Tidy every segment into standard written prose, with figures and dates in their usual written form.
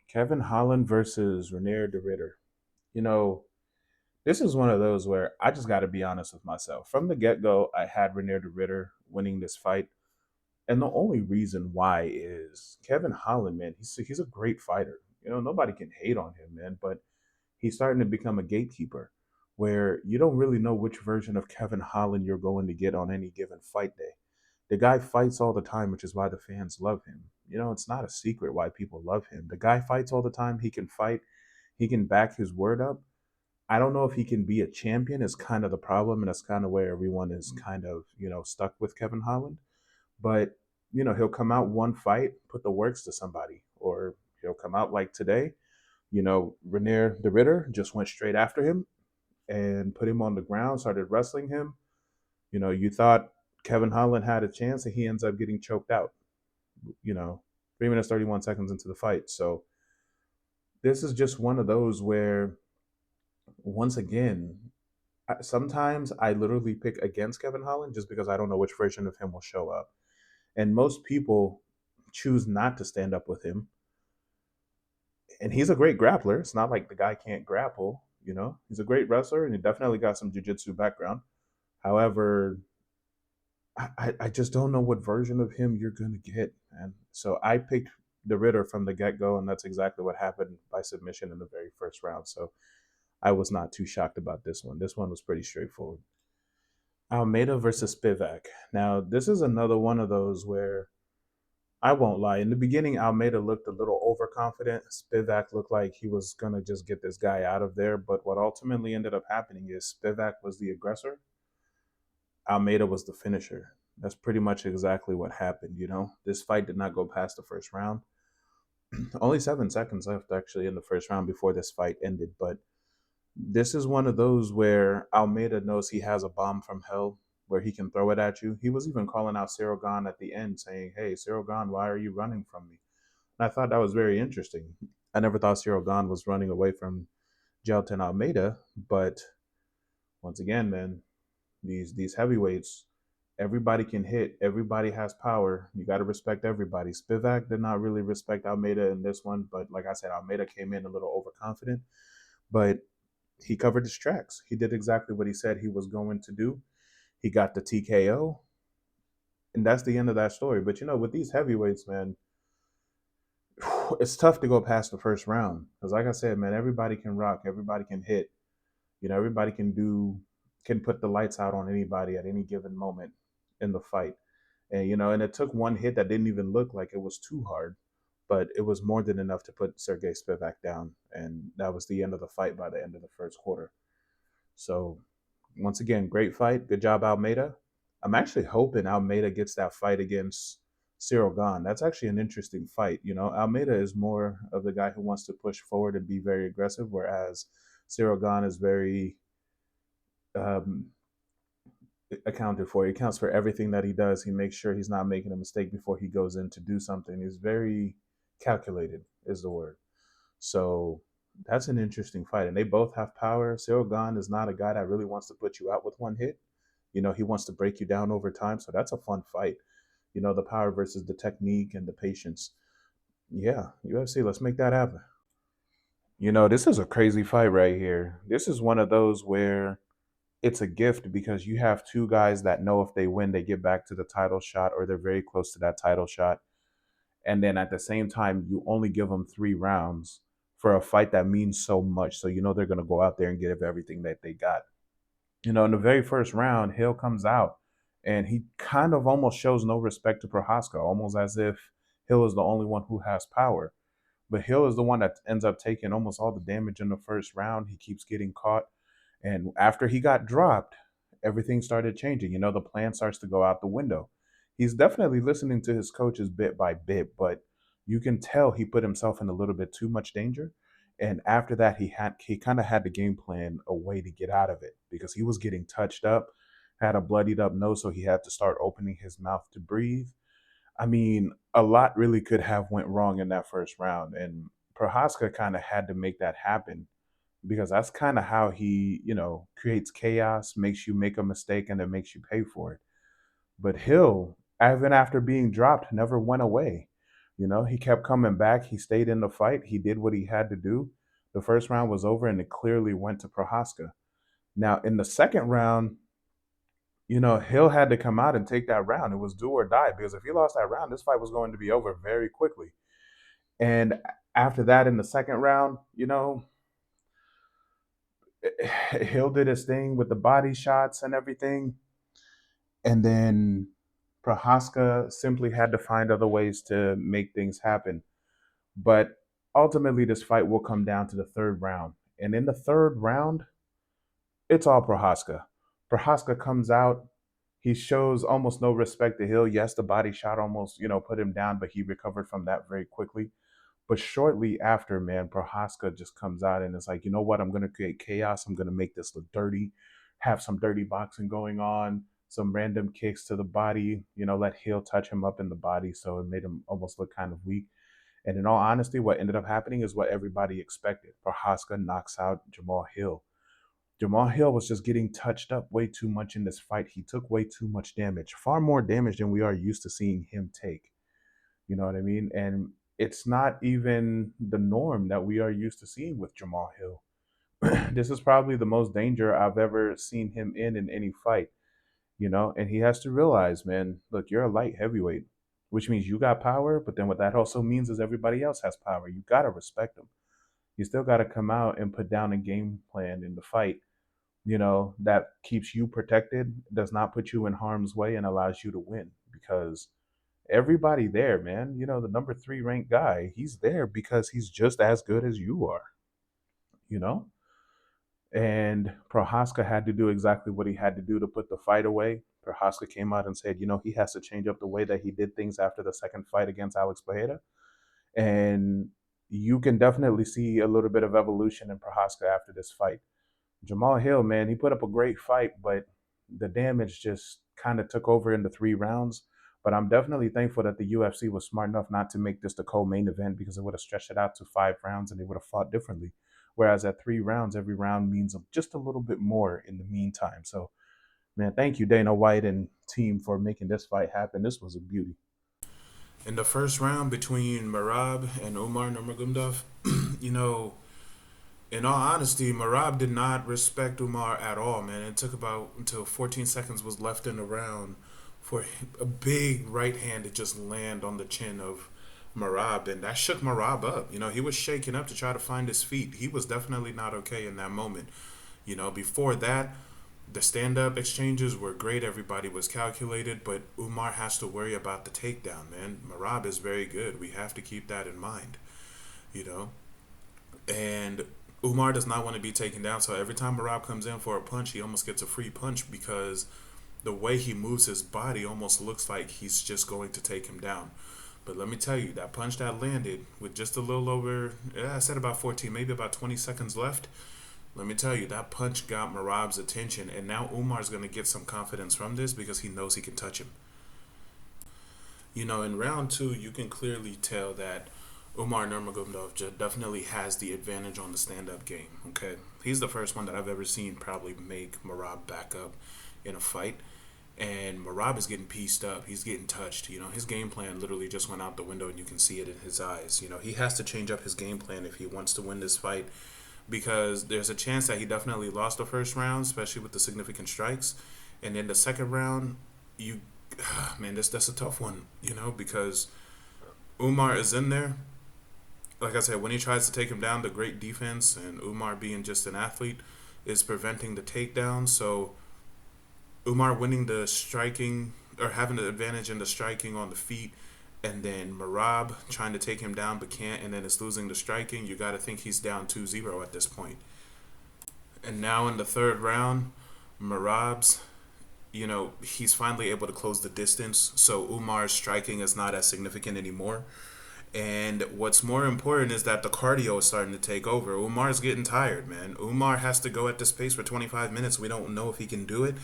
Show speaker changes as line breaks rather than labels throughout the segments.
Kevin Holland versus Renier de Ritter. You know, this is one of those where I just got to be honest with myself. From the get go, I had Renier de Ritter winning this fight. And the only reason why is Kevin Holland, man, he's a great fighter. Nobody can hate on him, man, but he's starting to become a gatekeeper where you don't really know which version of Kevin Holland you're going to get on any given fight day. The guy fights all the time, which is why the fans love him. It's not a secret why people love him. The guy fights all the time. He can fight. He can back his word up. I don't know if he can be a champion is kind of the problem, and that's kind of where everyone is kind of, stuck with Kevin Holland. But, he'll come out one fight, put the works to somebody, or he'll come out like today. Renier the Ritter just went straight after him and put him on the ground, started wrestling him. You thought Kevin Holland had a chance, and he ends up getting choked out, you know, 3 minutes, 31 seconds into the fight. So this is just one of those where, once again, sometimes I literally pick against Kevin Holland just because I don't know which version of him will show up. And most people choose not to stand up with him. And he's a great grappler. It's not like the guy can't grapple, He's a great wrestler and he definitely got some jiu-jitsu background. However, I just don't know what version of him you're going to get, man. So I picked the Ritter from the get-go, and that's exactly what happened by submission in the very first round. So I was not too shocked about this one. This one was pretty straightforward. Almeida versus Spivak. Now, this is another one of those where I won't lie. In the beginning, Almeida looked a little overconfident. Spivak looked like he was going to just get this guy out of there. But what ultimately ended up happening is Spivak was the aggressor. Almeida was the finisher. That's pretty much exactly what happened. This fight did not go past the first round. Only 7 seconds left actually in the first round before this fight ended. But this is one of those where Almeida knows he has a bomb from hell where he can throw it at you. He was even calling out Cyril Gahn at the end saying, "Hey, Cyril Gahn, why are you running from me?" And I thought that was very interesting. I never thought Cyril Gahn was running away from Gelton Almeida, but once again, man, these heavyweights, everybody can hit, everybody has power. You got to respect everybody. Spivak did not really respect Almeida in this one, but like I said, Almeida came in a little overconfident, but he covered his tracks. He did exactly what he said he was going to do. He got the TKO, and that's the end of that story. But with these heavyweights, man, it's tough to go past the first round because, like I said, man, everybody can rock, everybody can hit. Everybody can put the lights out on anybody at any given moment in the fight. And it took one hit that didn't even look like it was too hard, but it was more than enough to put Sergey Spivak down, and that was the end of the fight by the end of the first quarter. So, once again, great fight. Good job, Almeida. I'm actually hoping Almeida gets that fight against Cyril Gahn. That's actually an interesting fight. Almeida is more of the guy who wants to push forward and be very aggressive, whereas Cyril Gahn is very um, accounted for. He accounts for everything that he does. He makes sure he's not making a mistake before he goes in to do something. He's very calculated, is the word. So that's an interesting fight. And they both have power. Cyril Gahn is not a guy that really wants to put you out with one hit. He wants to break you down over time. So that's a fun fight. The power versus the technique and the patience. Yeah, UFC, let's make that happen. This is a crazy fight right here. This is one of those where it's a gift because you have two guys that know if they win, they get back to the title shot or they're very close to that title shot. And then at the same time, you only give them 3 rounds for a fight that means so much. So they're going to go out there and give everything that they got. In the very first round, Hill comes out and he kind of almost shows no respect to Prochazka, almost as if Hill is the only one who has power. But Hill is the one that ends up taking almost all the damage in the first round. He keeps getting caught. And after he got dropped, everything started changing. The plan starts to go out the window. He's definitely listening to his coaches bit by bit, but you can tell he put himself in a little bit too much danger. And after that, he kind of had the game plan a way to get out of it because he was getting touched up, had a bloodied up nose, so he had to start opening his mouth to breathe. I mean, a lot really could have went wrong in that first round, and Prohaska kind of had to make that happen because that's kind of how he, creates chaos, makes you make a mistake, and then makes you pay for it. But Hill, even after being dropped, never went away. He kept coming back. He stayed in the fight. He did what he had to do. The first round was over, and it clearly went to Prochazka. Now, in the second round, Hill had to come out and take that round. It was do or die because if he lost that round, this fight was going to be over very quickly. And after that, in the second round, Hill did his thing with the body shots and everything. And then Prohaska simply had to find other ways to make things happen. But ultimately, this fight will come down to the third round. And in the third round, it's all Prohaska. Prohaska comes out. He shows almost no respect to Hill. Yes, the body shot almost, put him down, but he recovered from that very quickly. But shortly after, man, Prohaska just comes out and it's like, you know what? I'm going to create chaos. I'm going to make this look dirty, have some dirty boxing going on, some random kicks to the body, let Hill touch him up in the body. So it made him almost look kind of weak. And in all honesty, what ended up happening is what everybody expected. Prohaska knocks out Jamal Hill. Jamal Hill was just getting touched up way too much in this fight. He took way too much damage, far more damage than we are used to seeing him take. You know what I mean? And it's not even the norm that we are used to seeing with Jamal Hill. This is probably the most danger I've ever seen him in any fight, and he has to realize, man, look, you're a light heavyweight, which means you got power, but then what that also means is everybody else has power. You got to respect them. You still got to come out and put down a game plan in the fight, that keeps you protected, does not put you in harm's way, and allows you to win because everybody there, man, the number 3 ranked guy, he's there because he's just as good as you are, you know? And Prohaska had to do exactly what he had to do to put the fight away. Prohaska came out and said, he has to change up the way that he did things after the second fight against Alex Pereira. And you can definitely see a little bit of evolution in Prohaska after this fight. Jamal Hill, man, he put up a great fight, but the damage just kind of took over in the 3 rounds. But I'm definitely thankful that the UFC was smart enough not to make this the co-main event because it would have stretched it out to 5 rounds and they would have fought differently. Whereas at 3 rounds, every round means just a little bit more in the meantime. So, man, thank you, Dana White and team, for making this fight happen. This was a beauty. In the first round between Marab and Umar Nurmagomedov, you know, in all honesty, Marab did not respect Umar at all, man. It took about until 14 seconds was left in the round for a big right hand to just land on the chin of Marab, and that shook Marab up. He was shaking up to try to find his feet. He was definitely not okay in that moment. Before that, the stand up exchanges were great. Everybody was calculated, but Umar has to worry about the takedown, man. Marab is very good. We have to keep that in mind, you know? And Umar does not want to be taken down, so every time Marab comes in for a punch, he almost gets a free punch because the way he moves his body almost looks like he's just going to take him down. But let me tell you, that punch that landed with just a little over, I said about 14, maybe about 20 seconds left. Let me tell you, that punch got Marab's attention, and now Umar's going to get some confidence from this because he knows he can touch him. In round two, you can clearly tell that Umar Nurmagomedov definitely has the advantage on the stand-up game, okay? He's the first one that I've ever seen probably make Marab back up in a fight. And Marab is getting pieced up. He's getting touched. His game plan literally just went out the window, and you can see it in his eyes. He has to change up his game plan if he wants to win this fight because there's a chance that he definitely lost the first round, especially with the significant strikes. And then the second round, man, that's a tough one, because Umar is in there. Like I said, when he tries to take him down, the great defense and Umar being just an athlete is preventing the takedown. So Umar winning the striking or having the advantage in the striking on the feet, and then Marab trying to take him down but can't, and then it's losing the striking. You got to think he's down 2-0 at this point. And now in the third round, Marab's, he's finally able to close the distance. So Umar's striking is not as significant anymore. And what's more important is that the cardio is starting to take over. Umar's getting tired, man. Umar has to go at this pace for 25 minutes. We don't know if he can do it.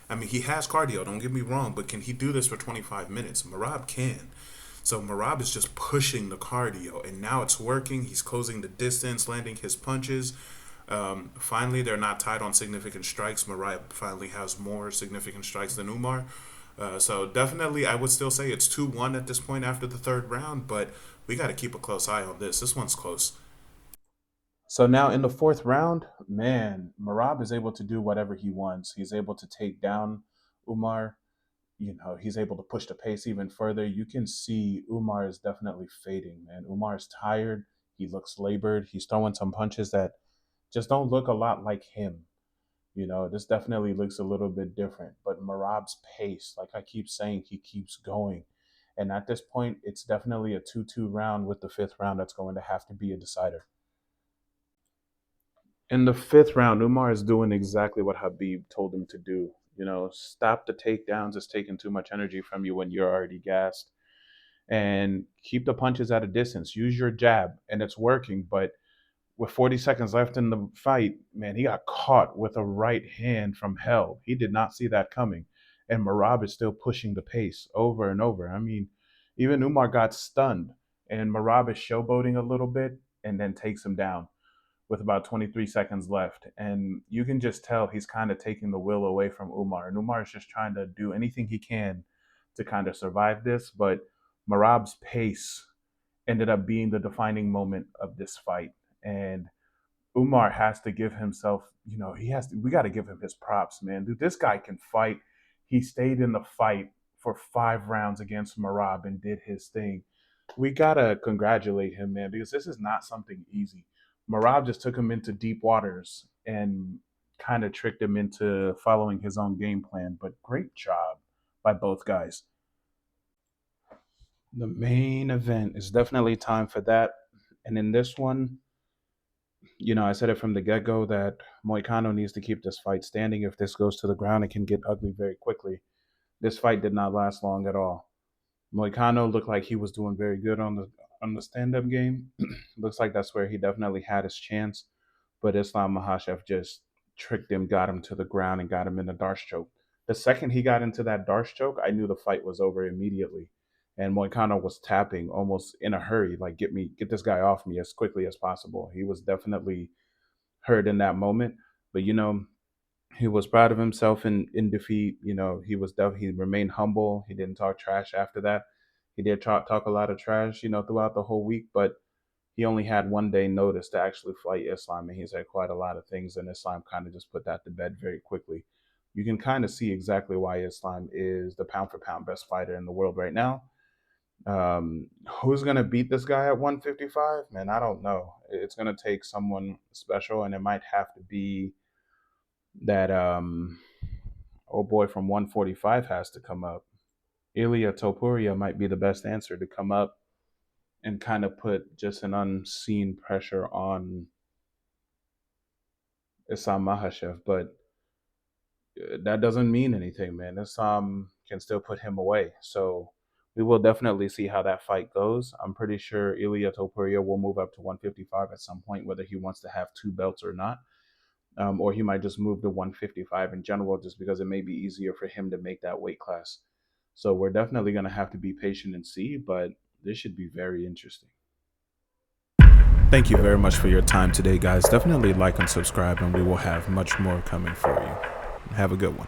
I mean, he has cardio, don't get me wrong, but can he do this for 25 minutes? Marab can. So Marab is just pushing the cardio, and now it's working. He's closing the distance, landing his punches. Finally, they're not tied on significant strikes. Marab finally has more significant strikes than Umar. So definitely, I would still say it's 2-1 at this point after the third round, but we got to keep a close eye on this. This one's close. So now in the fourth round, man, Marab is able to do whatever he wants. He's able to take down Umar. He's able to push the pace even further. You can see Umar is definitely fading, man. Umar is tired. He looks labored. He's throwing some punches that just don't look a lot like him. This definitely looks a little bit different. But Marab's pace, like I keep saying, he keeps going. And at this point, it's definitely a 2-2 round with the fifth round that's going to have to be a decider. In the fifth round, Umar is doing exactly what Habib told him to do. Stop the takedowns. It's taking too much energy from you when you're already gassed. And keep the punches at a distance. Use your jab, and it's working. But with 40 seconds left in the fight, man, he got caught with a right hand from hell. He did not see that coming. And Marab is still pushing the pace over and over. I mean, even Umar got stunned, and Marab is showboating a little bit and then takes him down with about 23 seconds left. And you can just tell he's kind of taking the will away from Umar. And Umar is just trying to do anything he can to kind of survive this. But Marab's pace ended up being the defining moment of this fight. And Umar has to give himself, we got to give him his props, man. Dude, this guy can fight. He stayed in the fight for 5 rounds against Marab and did his thing. We got to congratulate him, man, because this is not something easy. Marab just took him into deep waters and kind of tricked him into following his own game plan. But great job by both guys. The main event is definitely time for that. And in this one, I said it from the get go that Moicano needs to keep this fight standing. If this goes to the ground, it can get ugly very quickly. This fight did not last long at all. Moicano looked like he was doing very good on the stand up game. Looks like that's where he definitely had his chance. But Islam Makhachev just tricked him, got him to the ground, and got him in the Darce choke. The second he got into that Darce choke, I knew the fight was over immediately. And Moicano was tapping almost in a hurry, like get this guy off me as quickly as possible. He was definitely hurt in that moment, but he was proud of himself in defeat. He remained humble. He didn't talk trash after that. He did talk a lot of trash, throughout the whole week, but he only had 1 day notice to actually fight Islam, and he said quite a lot of things, and Islam kind of just put that to bed very quickly. You can kind of see exactly why Islam is the pound for pound best fighter in the world right now. Who's gonna beat this guy at 155? Man, I don't know. It's gonna take someone special, and it might have to be that old boy from 145 has to come up. Ilya Topuria might be the best answer to come up and kind of put just an unseen pressure on Isam Makhachev, but that doesn't mean anything, man. Isam can still put him away. So we will definitely see how that fight goes. I'm pretty sure Ilya Topuria will move up to 155 at some point, whether he wants to have 2 belts or not. Or he might just move to 155 in general, just because it may be easier for him to make that weight class. So we're definitely going to have to be patient and see, but this should be very interesting. Thank you very much for your time today, guys. Definitely like and subscribe, and we will have much more coming for you. Have a good one.